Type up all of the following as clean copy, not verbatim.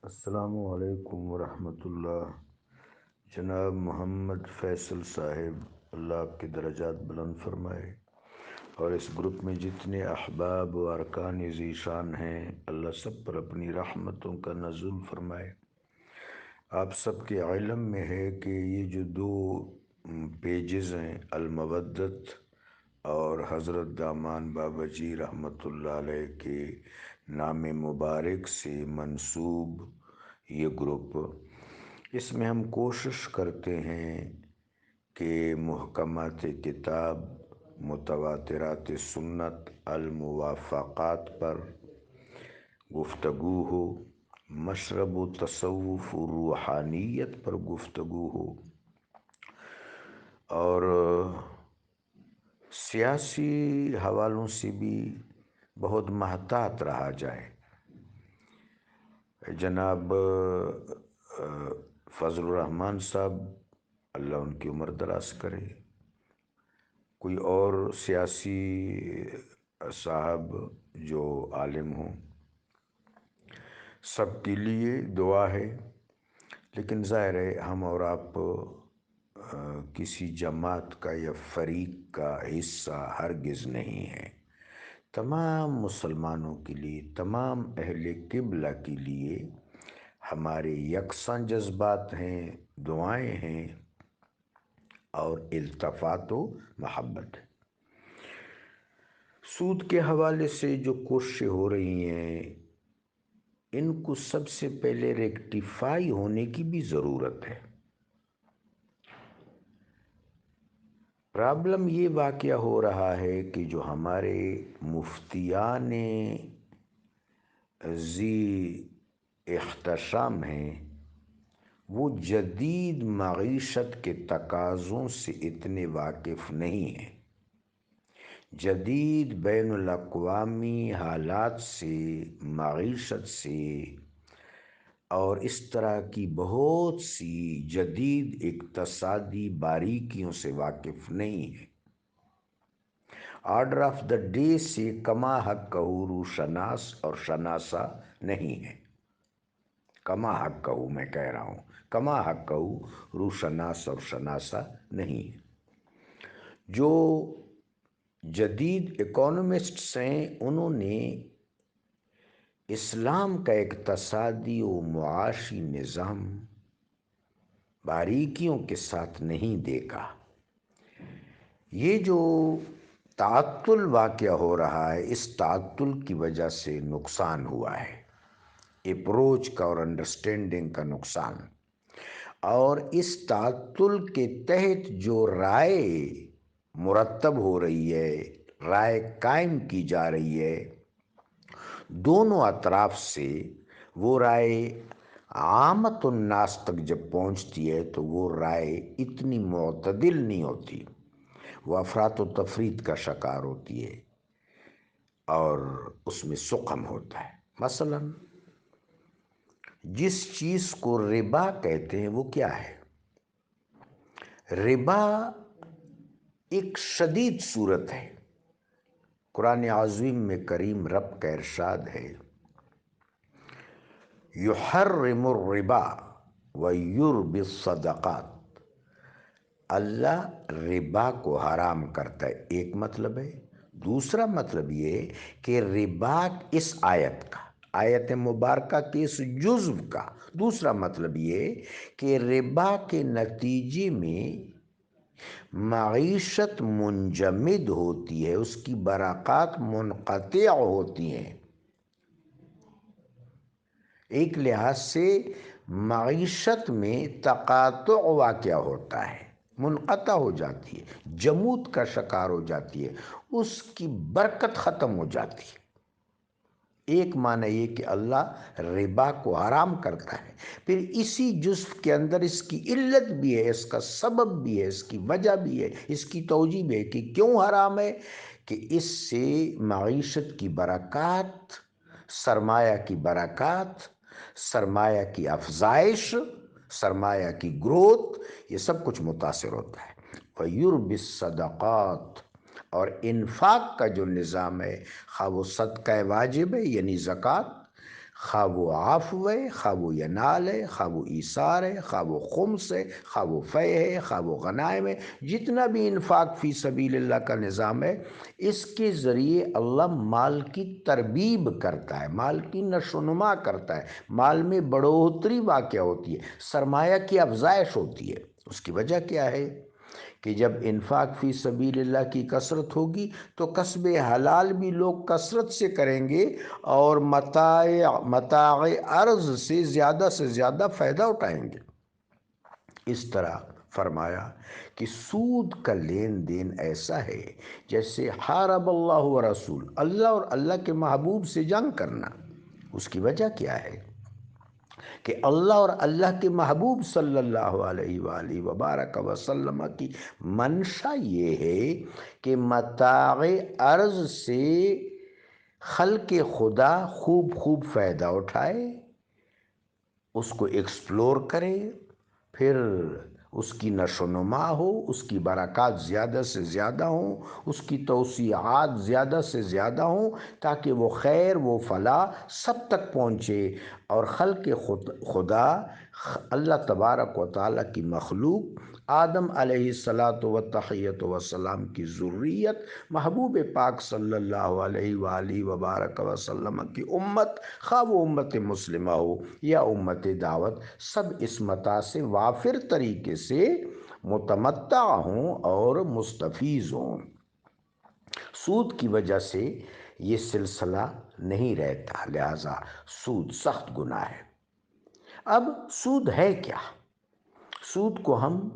السلام علیکم ورحمۃ اللہ۔ جناب محمد فیصل صاحب، اللہ آپ کے درجات بلند فرمائے، اور اس گروپ میں جتنے احباب و ارکان ذیشان ہیں، اللہ سب پر اپنی رحمتوں کا نزول فرمائے۔ آپ سب کے علم میں ہے کہ یہ جو دو پیجز ہیں، المودت اور حضرت دامان بابا جی رحمۃ اللہ علیہ کے نام مبارک سے منسوب یہ گروپ، اس میں ہم کوشش کرتے ہیں کہ محکمات کتاب، متواترات سنت، الموافقات پر گفتگو ہو، مشرب و تصوف و روحانیت پر گفتگو ہو، اور سیاسی حوالوں سے بھی بہت محتاط رہا جائے۔ جناب فضل الرحمان صاحب، اللہ ان کی عمر دراز کرے، کوئی اور سیاسی صاحب جو عالم ہوں، سب کے لیے دعا ہے۔ لیکن ظاہر ہے ہم اور آپ کسی جماعت کا یا فریق کا حصہ ہرگز نہیں ہے۔ تمام مسلمانوں کے لیے، تمام اہل قبلہ کے لیے ہمارے یکساں جذبات ہیں، دعائیں ہیں اور التفات و محبت ہے۔ سود کے حوالے سے جو کوششیں ہو رہی ہیں، ان کو سب سے پہلے ریکٹیفائی ہونے کی بھی ضرورت ہے۔ پرابلم یہ واقعہ ہو رہا ہے کہ جو ہمارے مفتیان ذی احتشام ہیں، وہ جدید معیشت کے تقاضوں سے اتنے واقف نہیں ہیں، جدید بین الاقوامی حالات سے، معیشت سے، اور اس طرح کی بہت سی جدید اقتصادی باریکیوں سے واقف نہیں ہے۔ آرڈر آف دا ڈے سے کما حق کہو رو شناس اور شناسا نہیں ہے۔ کما حق کہو، میں کہہ رہا ہوں، کما حق کہو رو شناس اور شناسا نہیں ہے۔ جو جدید اکانومسٹس ہیں، انہوں نے اسلام کا اقتصادی و معاشی نظام باریکیوں کے ساتھ نہیں دیکھا۔ یہ جو تعطل واقعہ ہو رہا ہے، اس تعطل کی وجہ سے نقصان ہوا ہے، اپروچ کا اور انڈرسٹینڈنگ کا نقصان۔ اور اس تعطل کے تحت جو رائے مرتب ہو رہی ہے، رائے قائم کی جا رہی ہے دونوں اطراف سے، وہ رائے عامت الناس تک جب پہنچتی ہے تو وہ رائے اتنی معتدل نہیں ہوتی، وہ افراط و تفریط کا شکار ہوتی ہے اور اس میں سقم ہوتا ہے۔ مثلا جس چیز کو ربا کہتے ہیں وہ کیا ہے؟ ربا ایک شدید صورت ہے۔ قرآن عظیم میں کریم رب کا ارشاد ہے، یحرم الربا ویربی الصدقات۔ اللہ ربا کو حرام کرتا ہے، ایک مطلب ہے۔ دوسرا مطلب یہ کہ ربا اس آیت کا، آیت مبارکہ کے اس جزو کا دوسرا مطلب یہ کہ ربا کے نتیجے میں معیشت منجمد ہوتی ہے، اس کی برکات منقطع ہوتی ہیں۔ ایک لحاظ سے معیشت میں تقاطع واقع ہوتا ہے، منقطع ہو جاتی ہے، جمود کا شکار ہو جاتی ہے، اس کی برکت ختم ہو جاتی ہے۔ ایک معنی یہ کہ اللہ ربا کو حرام کرتا ہے، پھر اسی جزو کے اندر اس کی علت بھی ہے، اس کا سبب بھی ہے، اس کی وجہ بھی ہے، اس کی توجیہ بھی ہے کہ کیوں حرام ہے، کہ اس سے معیشت کی برکات، سرمایہ کی برکات، سرمایہ کی افزائش، سرمایہ کی گروتھ، یہ سب کچھ متاثر ہوتا ہے۔ وَيُرْبِ الصَّدَقَاتِ، اور انفاق کا جو نظام ہے، خواہ وہ صدقہ واجب ہے یعنی زکوٰۃ، خواہ وہ عفو ہے، خواہ وہ ینال ہے، خواہ وہ ایثار ہے، خواہ وہ خمس ہے، خواہ وہ فے ہے، خواہ وہ غنائم ہے، جتنا بھی انفاق فی سبیل اللہ کا نظام ہے، اس کے ذریعے اللہ مال کی تربیب کرتا ہے، مال کی نشو و نما کرتا ہے، مال میں بڑھوتری واقع ہوتی ہے، سرمایہ کی افزائش ہوتی ہے۔ اس کی وجہ کیا ہے کہ جب انفاق فی سبیل اللہ کی کثرت ہوگی تو کسب حلال بھی لوگ کثرت سے کریں گے اور متاع ارض سے زیادہ فائدہ اٹھائیں گے۔ اس طرح فرمایا کہ سود کا لین دین ایسا ہے جیسے حارب اللہ و رسول، اللہ اور اللہ کے محبوب سے جنگ کرنا۔ اس کی وجہ کیا ہے کہ اللہ اور اللہ کے محبوب صلی اللہ علیہ وآلہ وبارک وسلم کی منشا یہ ہے کہ متاع ارض سے خلق خدا خوب فائدہ اٹھائے، اس کو ایکسپلور کرے، پھر اس کی نشو و نما ہو، اس کی برکات زیادہ سے زیادہ ہوں، اس کی توسیعات زیادہ سے زیادہ ہوں، تاکہ وہ خیر و فلاح سب تک پہنچے اور خلق خدا اللہ تبارک و تعالیٰ کی مخلوق آدم علیہ الصلاۃ والسلام کی ذریت، محبوب پاک صلی اللہ علیہ وآلہ وبارک وسلم کی امت، خواہ وہ امت مسلمہ ہو یا امت دعوت، سب اس متاع سے وافر طریقے سے متمتع ہوں اور مستفیض ہوں۔ سود کی وجہ سے یہ سلسلہ نہیں رہتا، لہذا سود سخت گناہ ہے۔ اب سود ہے کیا؟ سود کو ہم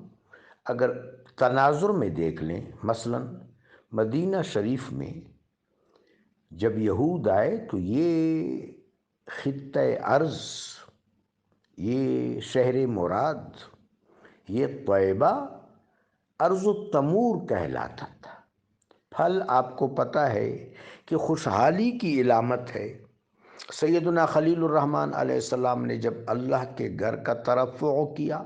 اگر تناظر میں دیکھ لیں، مثلا مدینہ شریف میں جب یہود آئے تو یہ خطہ ارض، یہ شہر مراد، یہ طیبہ ارض التمور کہلاتا تھا۔ پھل آپ کو پتہ ہے کہ خوشحالی کی علامت ہے۔ سیدنا خلیل الرحمن علیہ السلام نے جب اللہ کے گھر کا ترفع کیا،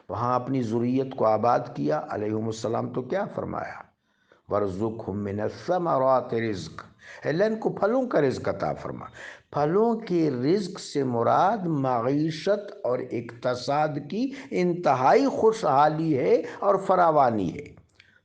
وہاں اپنی ذریت کو آباد کیا، علیہم السلام تو کیا فرمایا؟ وَارْزُقْهُم مِّنَ الثَّمَرَاتِ رِزْقًا، اللہ ان کو پھلوں کا رزق عطا فرما۔ پھلوں کے رزق سے مراد معیشت اور اقتصاد کی انتہائی خوشحالی ہے اور فراوانی ہے۔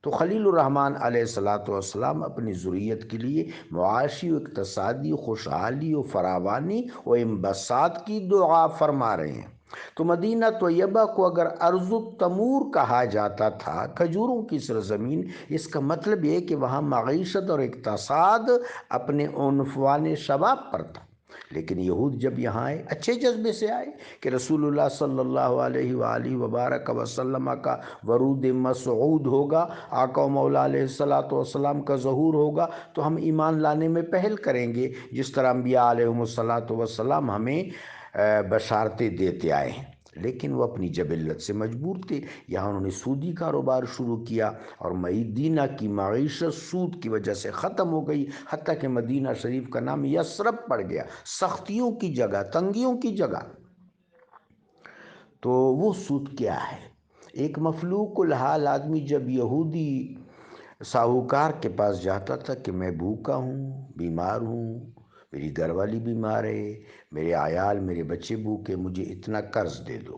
تو خلیل الرحمن علیہ السلام اپنی ذریت کے لیے معاشی و اقتصادی خوشحالی و فراوانی و انبساط کی دعا فرما رہے ہیں۔ تو مدینہ طیبہ کو اگر ارض التمور کہا جاتا تھا، کھجوروں کی سرزمین، اس کا مطلب یہ کہ وہاں معیشت اور اقتصاد اپنے عنفوان شباب پر تھا۔ لیکن یہود جب یہاں آئے، اچھے جذبے سے آئے کہ رسول اللہ صلی اللہ علیہ وآلہ وبارک وسلم کا ورود مسعود ہوگا، آقا و مولا علیہ السلام کا ظہور ہوگا، تو ہم ایمان لانے میں پہل کریں گے، جس طرح انبیاء علیہ السلام ہمیں بشارتیں دیتے آئے ہیں۔ لیکن وہ اپنی جبلت سے مجبور تھے، یہاں انہوں نے سودی کاروبار شروع کیا اور مدینہ کی معیشت سود کی وجہ سے ختم ہو گئی، حتیٰ کہ مدینہ شریف کا نام یثرب پڑ گیا، سختیوں کی جگہ، تنگیوں کی جگہ۔ تو وہ سود کیا ہے؟ ایک مفلوق الحال آدمی جب یہودی ساہوکار کے پاس جاتا تھا کہ میں بھوکا ہوں، بیمار ہوں، میری گھر والی بیمار ہے، میرے عیال، میرے بچے بھوکے، مجھے اتنا قرض دے دو،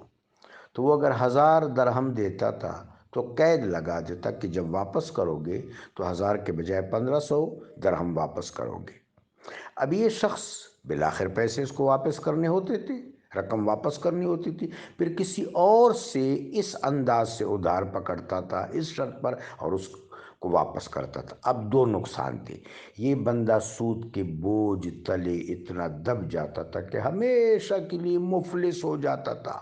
تو وہ اگر 1000 درہم دیتا تھا تو قید لگا دیتا کہ جب واپس کرو گے تو 1000 کے بجائے 1500 درہم واپس کرو گے۔ اب یہ شخص بالآخر پیسے اس کو واپس کرنے ہوتے تھے، رقم واپس کرنی ہوتی تھی، پھر کسی اور سے اس انداز سے ادھار پکڑتا تھا اس شرط پر اور اس کو واپس کرتا تھا۔ اب دو نقصان تھے، یہ بندہ سود کے بوجھ تلے اتنا دب جاتا تھا کہ ہمیشہ کے لیے مفلس ہو جاتا تھا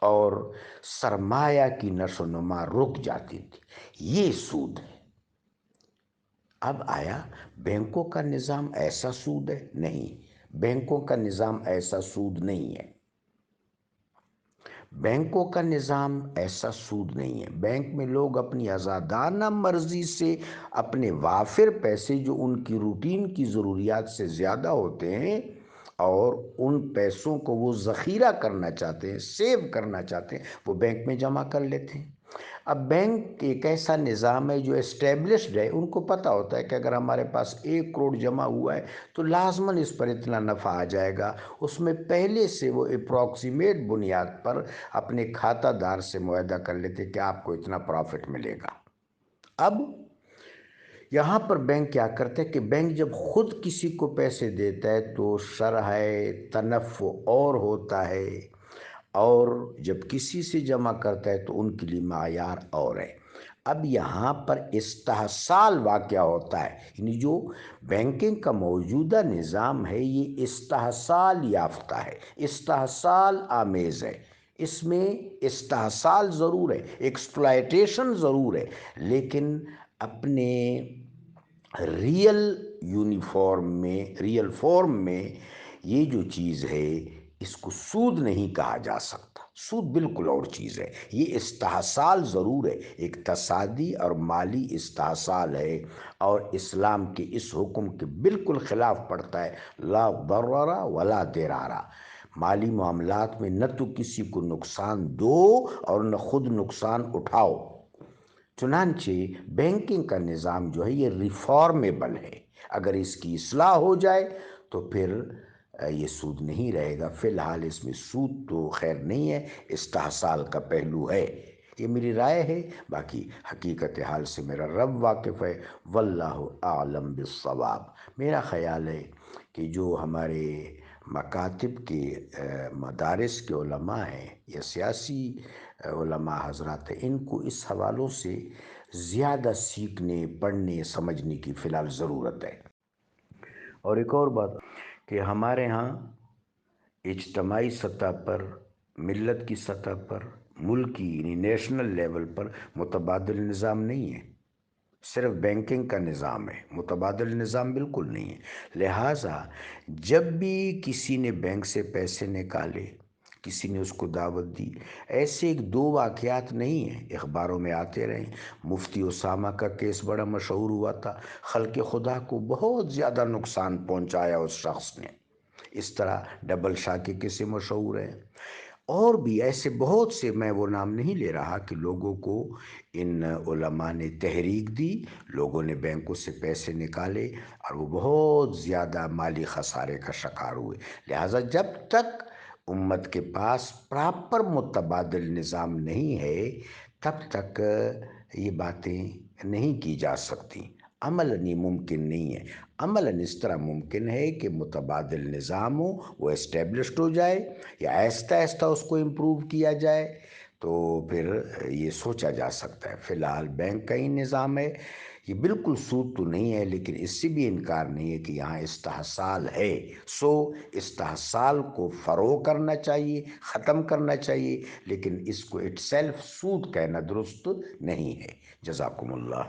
اور سرمایہ کی نشو و نما رک جاتی تھی۔ یہ سود ہے۔ اب آیا بینکوں کا نظام ایسا سود ہے؟ نہیں، بینکوں کا نظام ایسا سود نہیں ہے۔ بینکوں کا نظام ایسا سود نہیں ہے۔ بینک میں لوگ اپنی آزادانہ مرضی سے اپنے وافر پیسے جو ان کی روٹین کی ضروریات سے زیادہ ہوتے ہیں اور ان پیسوں کو وہ ذخیرہ کرنا چاہتے ہیں، سیو کرنا چاہتے ہیں، وہ بینک میں جمع کر لیتے ہیں۔ اب بینک ایک ایسا نظام ہے جو اسٹیبلشڈ ہے، ان کو پتہ ہوتا ہے کہ اگر ہمارے پاس 1 کروڑ جمع ہوا ہے تو لازماً اس پر اتنا نفع آ جائے گا، اس میں پہلے سے وہ اپروکسیمیٹ بنیاد پر اپنے کھاتہ دار سے معاہدہ کر لیتے کہ آپ کو اتنا پروفٹ ملے گا۔ اب یہاں پر بینک کیا کرتا ہے کہ بینک جب خود کسی کو پیسے دیتا ہے تو شرح تنفع اور ہوتا ہے، اور جب کسی سے جمع کرتا ہے تو ان کے لیے معیار اور ہے۔ اب یہاں پر استحصال واقعہ ہوتا ہے، یعنی جو بینکنگ کا موجودہ نظام ہے یہ استحصال یافتہ ہے، استحصال آمیز ہے، اس میں استحصال ضرور ہے، ایکسپلائٹیشن ضرور ہے، لیکن اپنے ریئل فارم میں یہ جو چیز ہے اس کو سود نہیں کہا جا سکتا، سود بالکل اور چیز ہے، یہ استحصال ضرور ہے، ایک تصادی اور مالی استحصال ہے، اور اسلام کے اس حکم کے بالکل خلاف پڑتا ہے، لا ضرر ولا ضرار، مالی معاملات میں نہ تو کسی کو نقصان دو اور نہ خود نقصان اٹھاؤ۔ چنانچہ بینکنگ کا نظام جو ہے یہ ریفارمیبل ہے، اگر اس کی اصلاح ہو جائے تو پھر یہ سود نہیں رہے گا، فی الحال اس میں سود تو خیر نہیں ہے، استحصال کا پہلو ہے، یہ میری رائے ہے، باقی حقیقت حال سے میرا رب واقف ہے، واللہ اعلم بالصواب۔ میرا خیال ہے کہ جو ہمارے مکاتب کے مدارس کے علماء ہیں یا سیاسی علماء حضرات ہیں، ان کو اس حوالوں سے زیادہ سیکھنے، پڑھنے، سمجھنے کی فی الحال ضرورت ہے۔ اور ایک اور بات کہ ہمارے ہاں اجتماعی سطح پر، ملت کی سطح پر، ملکی یعنی نیشنل لیول پر متبادل نظام نہیں ہے، صرف بینکنگ کا نظام ہے، متبادل نظام بالکل نہیں ہے، لہٰذا جب بھی کسی نے بینک سے پیسے نکالے، کسی نے اس کو دعوت دی، ایسے 1-2 واقعات نہیں ہیں، اخباروں میں آتے رہے، مفتی اسامہ کا کیس بڑا مشہور ہوا تھا، خلق خدا کو بہت زیادہ نقصان پہنچایا اس شخص نے، اس طرح ڈبل شاہ کے قصے مشہور ہیں، اور بھی ایسے بہت سے، میں وہ نام نہیں لے رہا، کہ لوگوں کو ان علماء نے تحریک دی، لوگوں نے بینکوں سے پیسے نکالے اور وہ بہت زیادہ مالی خسارے کا شکار ہوئے، لہٰذا جب تک امت کے پاس پراپر متبادل نظام نہیں ہے تب تک یہ باتیں نہیں کی جا سکتی، عملاً یہ ممکن نہیں ہے، عملاً اس طرح ممکن ہے کہ متبادل نظام ہو، وہ اسٹیبلشڈ ہو جائے یا آہستہ آہستہ اس کو امپروو کیا جائے تو پھر یہ سوچا جا سکتا ہے۔ فی الحال بینک کا ہی نظام ہے، یہ بالکل سود تو نہیں ہے، لیکن اس سے بھی انکار نہیں ہے کہ یہاں استحصال ہے، سو استحصال کو فروغ کرنا چاہیے، ختم کرنا چاہیے، لیکن اس کو اٹ سیلف سود کہنا درست نہیں ہے۔ جزاکم اللہ۔